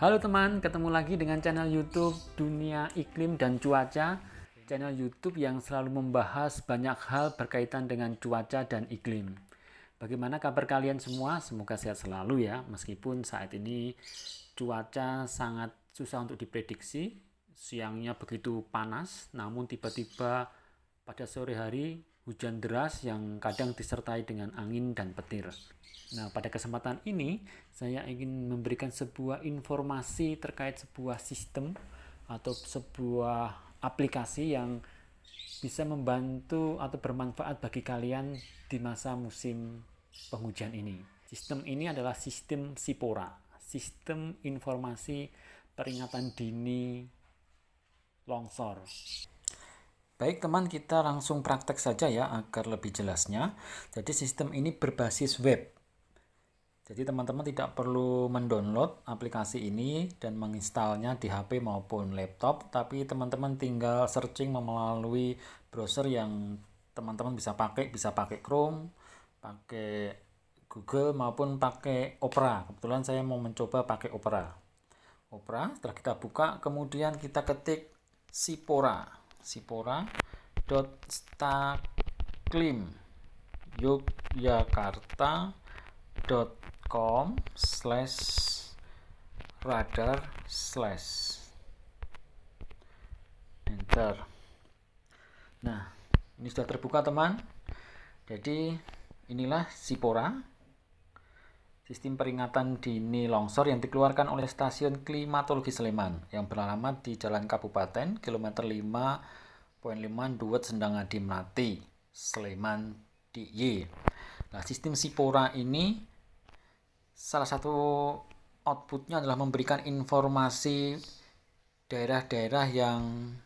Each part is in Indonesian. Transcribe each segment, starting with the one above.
Halo teman, ketemu lagi dengan channel YouTube Dunia Iklim dan Cuaca. Channel YouTube yang selalu membahas banyak hal berkaitan dengan cuaca dan iklim. Bagaimana kabar kalian semua? Semoga sehat selalu ya, meskipun saat ini cuaca sangat susah untuk diprediksi. Siangnya begitu panas, namun tiba-tiba pada sore hari hujan deras yang kadang disertai dengan angin dan petir. Nah, pada kesempatan ini saya ingin memberikan sebuah informasi terkait sebuah sistem atau sebuah aplikasi yang bisa membantu atau bermanfaat bagi kalian di masa musim penghujan ini. Sistem ini adalah sistem SIPORA, Sistem Informasi Peringatan Dini Longsor. Baik teman, kita langsung praktek saja ya agar lebih jelasnya. Jadi sistem ini berbasis web. Jadi teman-teman tidak perlu mendownload aplikasi ini dan menginstalnya di HP maupun laptop, tapi teman-teman tinggal searching melalui browser yang teman-teman bisa pakai Chrome, pakai Google maupun pakai Opera. Kebetulan saya mau mencoba pakai Opera. Setelah kita buka, kemudian kita ketik sipora.staklim yogyakarta.com/radar/ enter. Nah, ini sudah terbuka teman. Jadi inilah SIPORA, Sistem Peringatan Dini Longsor yang dikeluarkan oleh Stasiun Klimatologi Sleman yang beralamat di Jalan Kabupaten kilometer 5.5 Duet Sendangadi Melati, Sleman DIY. Nah, sistem SIPORA ini salah satu outputnya adalah memberikan informasi daerah-daerah yang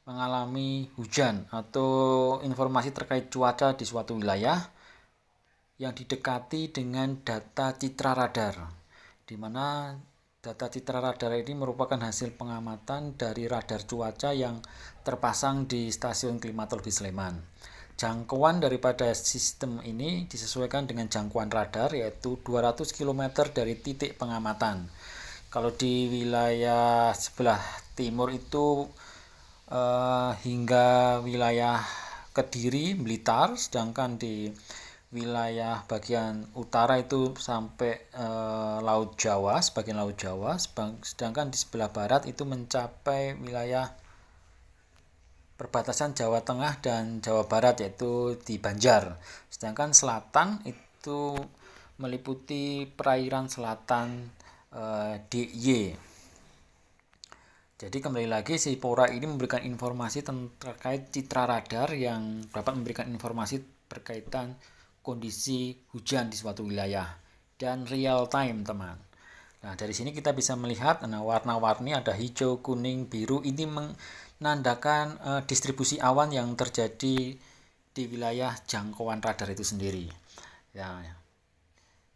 mengalami hujan atau informasi terkait cuaca di suatu wilayah yang didekati dengan data citra radar, di mana data citra radar ini merupakan hasil pengamatan dari radar cuaca yang terpasang di Stasiun Klimatologi Sleman. Jangkauan daripada sistem ini disesuaikan dengan jangkauan radar, yaitu 200 km dari titik pengamatan. Kalau di wilayah sebelah timur itu hingga wilayah Kediri, Blitar, sedangkan di wilayah bagian utara itu sampai Laut Jawa, sebagian Laut Jawa, sedangkan di sebelah barat itu mencapai wilayah perbatasan Jawa Tengah dan Jawa Barat, yaitu di Banjar. Sedangkan selatan itu meliputi perairan selatan DIY. Jadi kembali lagi, SIPORA ini memberikan informasi terkait citra radar yang dapat memberikan informasi berkaitan kondisi hujan di suatu wilayah dan real time teman. Nah, dari sini kita bisa melihat warna-warni ada hijau, kuning, biru. Ini menandakan distribusi awan yang terjadi di wilayah jangkauan radar itu sendiri. Ya,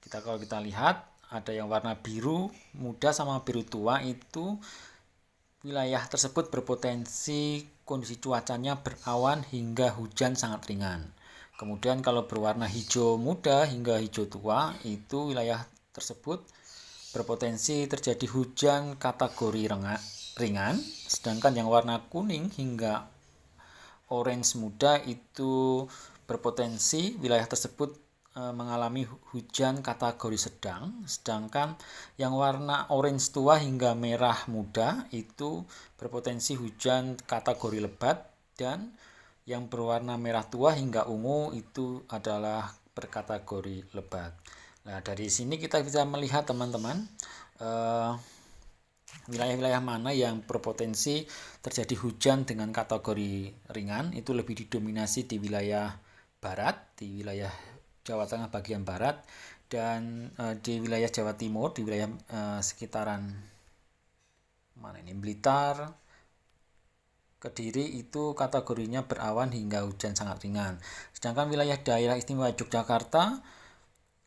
kalau kita lihat ada yang warna biru muda sama biru tua, itu wilayah tersebut berpotensi kondisi cuacanya berawan hingga hujan sangat ringan. Kemudian kalau berwarna hijau muda hingga hijau tua, itu wilayah tersebut berpotensi terjadi hujan kategori ringan. Sedangkan yang warna kuning hingga orange muda itu berpotensi wilayah tersebut mengalami hujan kategori sedang. Sedangkan yang warna orange tua hingga merah muda itu berpotensi hujan kategori lebat, dan yang berwarna merah tua hingga ungu itu adalah berkategori lebat. Nah, dari sini kita bisa melihat teman-teman wilayah-wilayah mana yang berpotensi terjadi hujan dengan kategori ringan itu lebih didominasi di wilayah barat, di wilayah Jawa Tengah bagian barat, dan di wilayah Jawa Timur, di wilayah sekitaran Blitar, Kediri itu kategorinya berawan hingga hujan sangat ringan. Sedangkan wilayah daerah istimewa Yogyakarta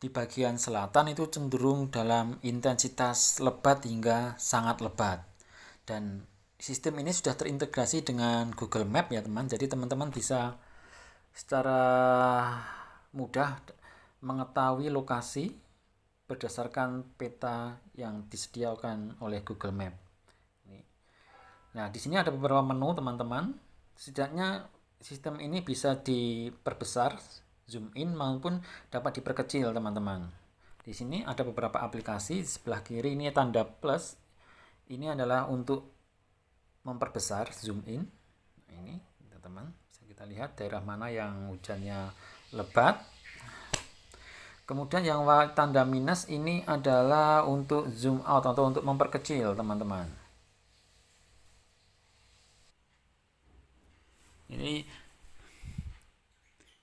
di bagian selatan itu cenderung dalam intensitas lebat hingga sangat lebat. Dan sistem ini sudah terintegrasi dengan Google Map ya teman. Jadi teman-teman bisa secara mudah mengetahui lokasi berdasarkan peta yang disediakan oleh Google Map. Nah, di sini ada beberapa menu teman-teman. Setidaknya sistem ini bisa diperbesar, zoom in maupun dapat diperkecil teman-teman. Di sini ada beberapa aplikasi. Di sebelah kiri ini tanda plus. Ini adalah untuk memperbesar, zoom in. Nah, ini teman-teman bisa kita lihat daerah mana yang hujannya lebat. Kemudian yang tanda minus ini adalah untuk zoom out atau untuk memperkecil teman-teman. Ini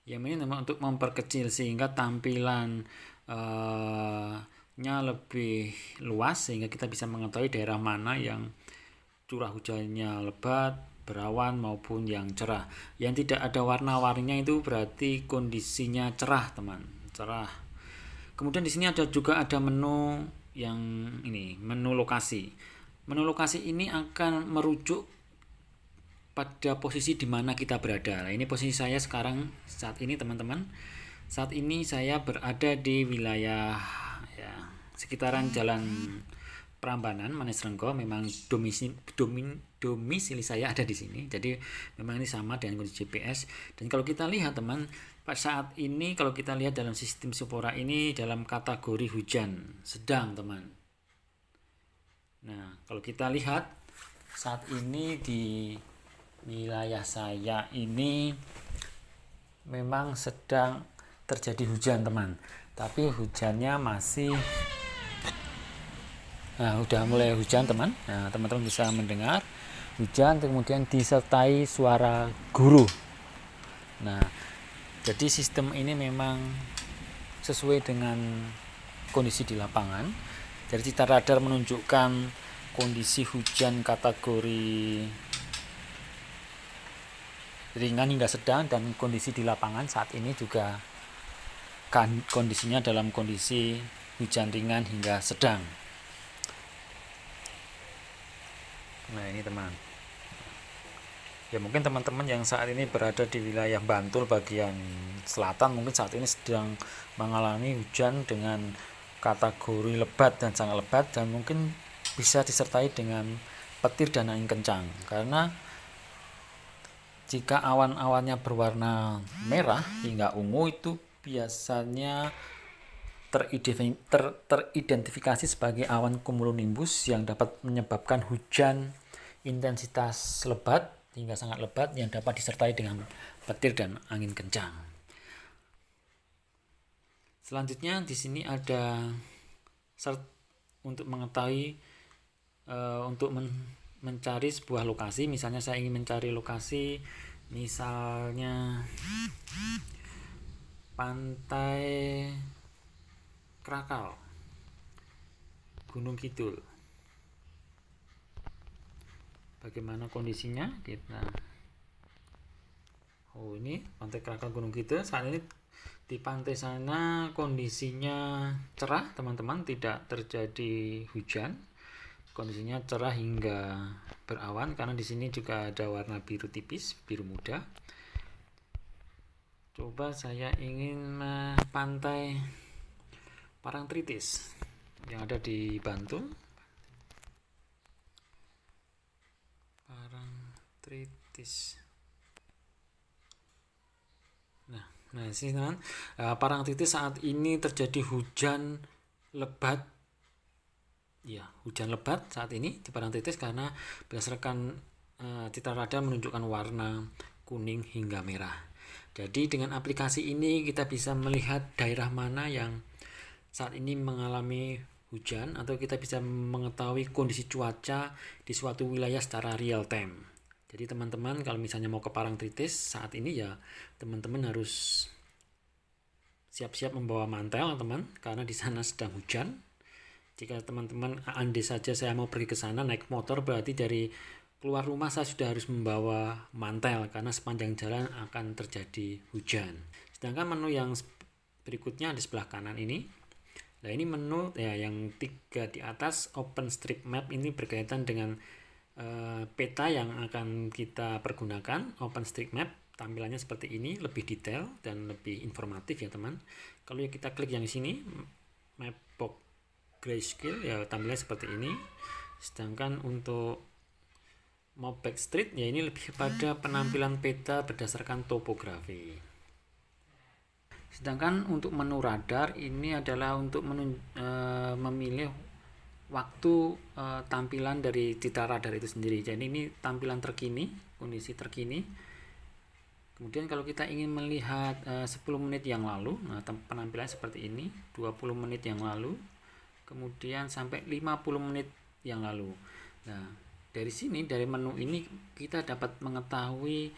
yang ini memang untuk memperkecil sehingga tampilan nya lebih luas, sehingga kita bisa mengetahui daerah mana yang curah hujannya lebat, berawan maupun yang cerah. Yang tidak ada warna-warninya itu berarti kondisinya cerah, teman. Cerah. Kemudian di sini juga ada menu yang ini, menu lokasi. Menu lokasi ini akan merujuk pada posisi di mana kita berada. Nah, ini posisi saya sekarang saat ini teman-teman. Saat ini saya berada di wilayah ya, sekitaran Jalan Prambanan, Manisrenggo. Memang domisili saya ada di sini. Jadi memang ini sama dengan kondisi GPS. Dan kalau kita lihat teman, saat ini kalau kita lihat dalam sistem Sopora ini dalam kategori hujan sedang teman. Nah, kalau kita lihat saat ini di wilayah saya ini memang sedang terjadi hujan teman, tapi hujannya masih udah mulai hujan teman. Nah, teman-teman bisa mendengar hujan, kemudian disertai suara guru. Nah, jadi sistem ini memang sesuai dengan kondisi di lapangan. Jadi cita radar menunjukkan kondisi hujan kategori ringan hingga sedang, dan kondisi di lapangan saat ini juga kondisinya dalam kondisi hujan ringan hingga sedang. Nah, ini teman. Ya, mungkin teman-teman yang saat ini berada di wilayah Bantul bagian selatan mungkin saat ini sedang mengalami hujan dengan kategori lebat dan sangat lebat, dan mungkin bisa disertai dengan petir dan angin kencang. Karena jika awan-awannya berwarna merah hingga ungu itu biasanya teridentifikasi sebagai awan cumulonimbus yang dapat menyebabkan hujan intensitas lebat hingga sangat lebat yang dapat disertai dengan petir dan angin kencang. Selanjutnya di sini ada untuk mengetahui untuk mencari sebuah lokasi. Misalnya saya ingin mencari lokasi misalnya Pantai Krakal, Gunung Kidul. Bagaimana kondisinya? Ini Pantai Krakal Gunung Kidul. Saat ini di pantai sana kondisinya cerah teman-teman, tidak terjadi hujan. Kondisinya cerah hingga berawan karena di sini juga ada warna biru tipis, biru muda. Coba saya ingin pantai Parangtritis yang ada di Bantul. Parangtritis. Nah, sini kan Parangtritis saat ini terjadi hujan lebat. Ya, hujan lebat saat ini di Parangtritis karena berdasarkan citra radar menunjukkan warna kuning hingga merah. Jadi dengan aplikasi ini kita bisa melihat daerah mana yang saat ini mengalami hujan, atau kita bisa mengetahui kondisi cuaca di suatu wilayah secara real time. Jadi teman-teman kalau misalnya mau ke Parangtritis saat ini, ya teman-teman harus siap-siap membawa mantel teman, karena di sana sedang hujan. Jika teman-teman andai saja saya mau pergi ke sana naik motor, berarti dari keluar rumah saya sudah harus membawa mantel karena sepanjang jalan akan terjadi hujan. Sedangkan menu yang berikutnya di sebelah kanan ini. Nah, ini menu ya yang 3 di atas, OpenStreetMap, ini berkaitan dengan peta yang akan kita pergunakan. OpenStreetMap tampilannya seperti ini, lebih detail dan lebih informatif ya teman. Kalau kita klik yang di sini, Mapbox grayscale ya tampilannya seperti ini. Sedangkan untuk map backstreet ya ini lebih pada penampilan peta berdasarkan topografi. Sedangkan untuk menu radar ini adalah untuk memilih waktu tampilan dari citra radar itu sendiri. Jadi ini tampilan terkini, kondisi terkini. Kemudian kalau kita ingin melihat 10 menit yang lalu, nah penampilan seperti ini, 20 menit yang lalu, kemudian sampai 50 menit yang lalu. Nah, dari sini, dari menu ini kita dapat mengetahui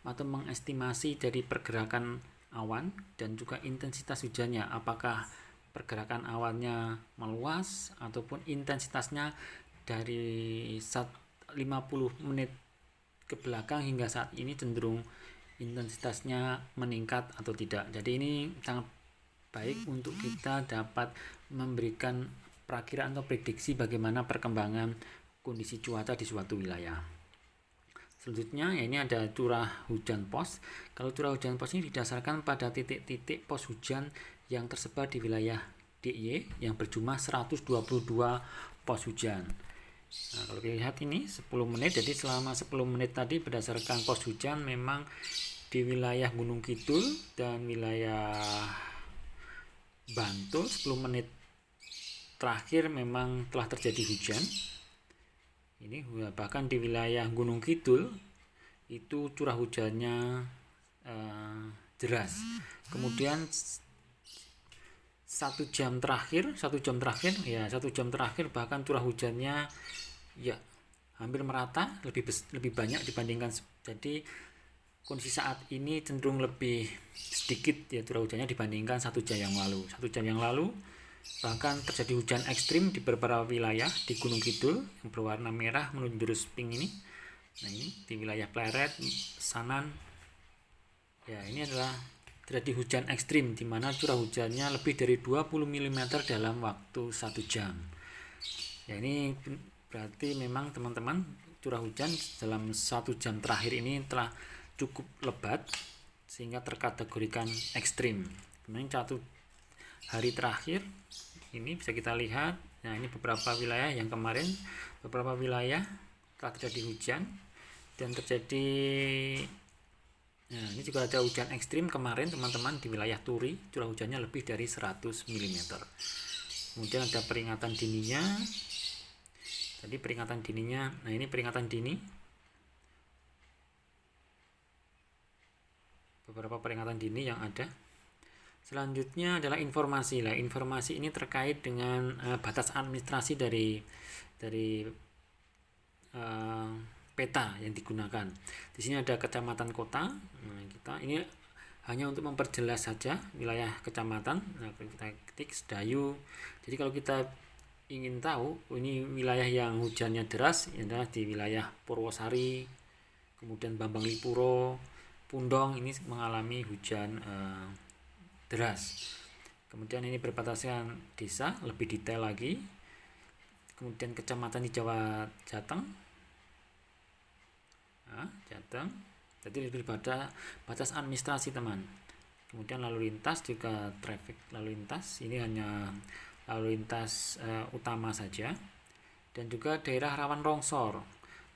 atau mengestimasi dari pergerakan awan dan juga intensitas hujannya, apakah pergerakan awannya meluas ataupun intensitasnya dari 50 menit ke belakang hingga saat ini cenderung intensitasnya meningkat atau tidak. Jadi ini sangat baik untuk kita dapat memberikan perakiraan atau prediksi bagaimana perkembangan kondisi cuaca di suatu wilayah. Selanjutnya ya ini ada curah hujan pos. Kalau curah hujan pos ini didasarkan pada titik-titik pos hujan yang tersebar di wilayah DIY yang berjumlah 122 pos hujan. Nah, kalau kita lihat ini 10 menit, jadi selama 10 menit tadi berdasarkan pos hujan memang di wilayah Gunung Kidul dan wilayah Bantul 10 menit terakhir memang telah terjadi hujan. Ini bahkan di wilayah Gunung Kidul itu curah hujannya deras. Kemudian satu jam terakhir bahkan curah hujannya ya hampir merata, lebih banyak dibandingkan. Jadi kondisi saat ini cenderung lebih sedikit ya curah hujannya dibandingkan 1 jam yang lalu. 1 jam yang lalu bahkan terjadi hujan ekstrim di beberapa wilayah di Gunung Kidul yang berwarna merah menuju jurus pink ini. Nah ini di wilayah Pleret, Sanan. Ya ini adalah terjadi hujan ekstrim di mana curah hujannya lebih dari 20 mm dalam waktu 1 jam. Ya ini berarti memang teman-teman curah hujan dalam 1 jam terakhir ini telah cukup lebat sehingga terkategorikan ekstrim. Kemudian 1 hari terakhir ini bisa kita lihat. Nah ini beberapa wilayah yang kemarin beberapa wilayah telah terjadi hujan dan terjadi. Nah, ini juga ada hujan ekstrim kemarin teman-teman di wilayah Turi, curah hujannya lebih dari 100 mm. Kemudian ada peringatan dininya. Tadi peringatan dininya. Nah, ini peringatan dini. Beberapa peringatan dini yang ada. Selanjutnya adalah informasi. Nah, informasi ini terkait dengan batas administrasi dari peta yang digunakan. Di sini ada kecamatan kota. Nah, kita ini hanya untuk memperjelas saja wilayah kecamatan. Nah, kita ketik Sedayu. Jadi kalau kita ingin tahu ini wilayah yang hujannya deras adalah di wilayah Purwosari, kemudian Bambang Lipuro, Pundong ini mengalami hujan deras. Kemudian ini berbatasan desa, lebih detail lagi. Kemudian kecamatan di Jawa Jateng. Jateng, jadi lebih pada batas administrasi teman. Kemudian lalu lintas juga traffic lalu lintas, ini hanya lalu lintas utama saja, dan juga daerah rawan longsor.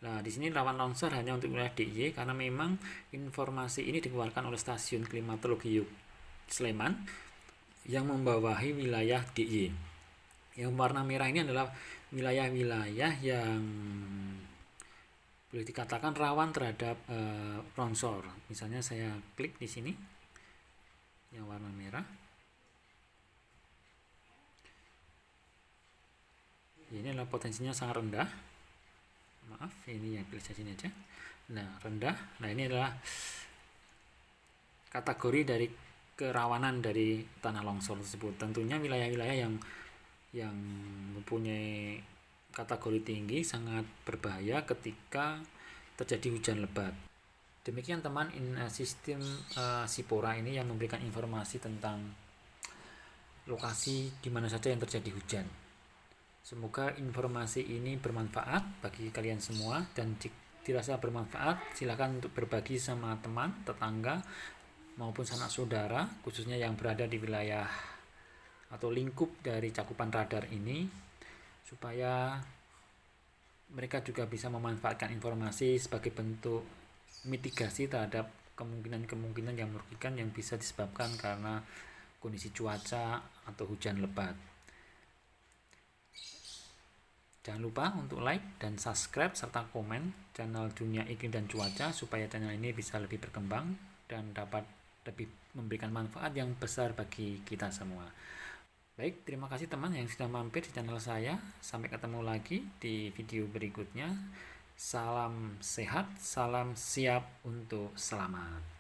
Nah di sini rawan longsor hanya untuk wilayah DIY karena memang informasi ini dikeluarkan oleh Stasiun Klimatologi Sleman yang membawahi wilayah DIY. Yang warna merah ini adalah wilayah-wilayah yang boleh dikatakan rawan terhadap longsor. Misalnya saya klik di sini yang warna merah. Ini adalah potensinya sangat rendah. Maaf, ini yang pilih saya sini aja. Nah, rendah. Nah, ini adalah kategori dari kerawanan dari tanah longsor tersebut. Tentunya wilayah-wilayah yang mempunyai kategori tinggi sangat berbahaya ketika terjadi hujan lebat. Demikian teman, sistem Sipora ini yang memberikan informasi tentang lokasi di mana saja yang terjadi hujan. Semoga informasi ini bermanfaat bagi kalian semua, dan jika dirasa bermanfaat silakan untuk berbagi sama teman, tetangga maupun sanak saudara khususnya yang berada di wilayah atau lingkup dari cakupan radar ini, supaya mereka juga bisa memanfaatkan informasi sebagai bentuk mitigasi terhadap kemungkinan-kemungkinan yang merugikan yang bisa disebabkan karena kondisi cuaca atau hujan lebat. Jangan lupa untuk like dan subscribe serta komen channel Dunia Iklim dan Cuaca supaya channel ini bisa lebih berkembang dan dapat lebih memberikan manfaat yang besar bagi kita semua. Baik, terima kasih teman yang sudah mampir di channel saya. Sampai ketemu lagi di video berikutnya. Salam sehat, salam siap untuk selamat.